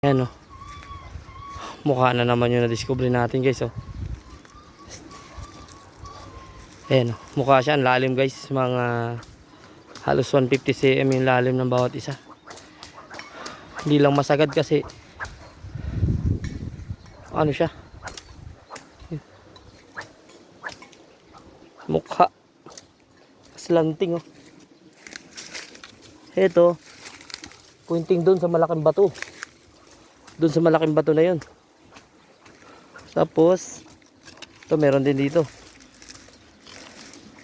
Ayan o. Mukha na naman yung na-discover natin guys oh. Ayan o. Mukha siya. Ang lalim guys. Mga halos 150 cm yung lalim ng bawat isa. Hindi lang masagad kasi ano siya. Mukha. Slanting oh. Ito. Pointing doon sa malaking bato. Doon sa malaking bato na yun. Tapos ito meron din dito.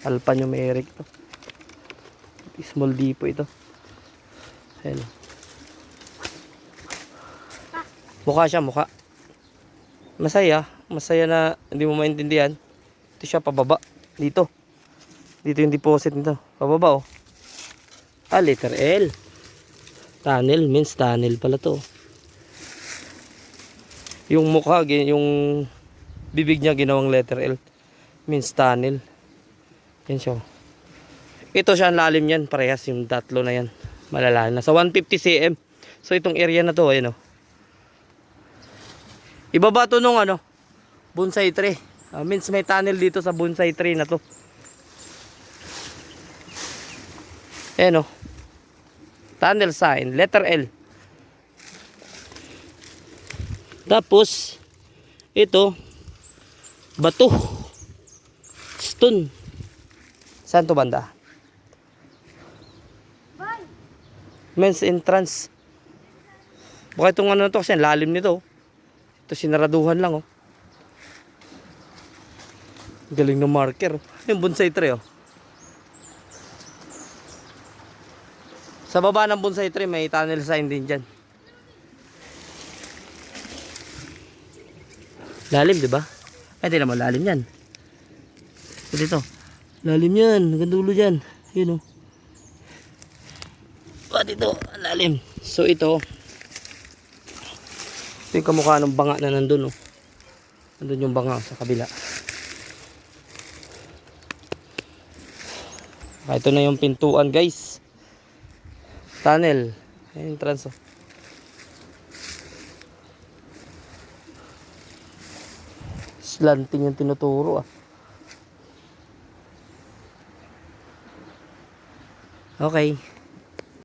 Alphanumeric to. Small dipo ito. Ayan. Mukha siya, mukha. Masaya. Masaya na hindi mo maintindihan. Ito siya pababa. Dito. Dito yung deposit nito. Pababa oh. Ah, letter L. Tunnel means tunnel pala to. Yung mukha, yung bibig niya ginawang letter L. Means tunnel. Yan siya. Ito siya ang lalim yan. Parehas yung tatlo na yan. Malalalim na. Sa 150 cm. So itong area na to, ayun o. Ibaba to nung ano, bonsai tree. Means may tunnel dito sa bonsai tree na to. Ayan o. Tunnel sign. Letter L. Tapos ito bato, stone. Saan to banda? Men's entrance. Baka itong ano to kasi lalim nito. Ito sinaraduhan lang oh. Galing ng marker. Yung bonsai tree oh. Sa baba ng bonsai tree may tunnel sign din dyan. Lalim, di ba? Ay, tingnan mo, lalim yan. Dito. Lalim yan. Naganda dyan. Yun, oh. Dito, lalim. So, ito yung kamukha ng banga na nandun, oh. Nandun yung banga sa kabila. Ito na yung pintuan, guys. Tunnel. Entrance, oh. Slanting yung tinuturo ah. Okay.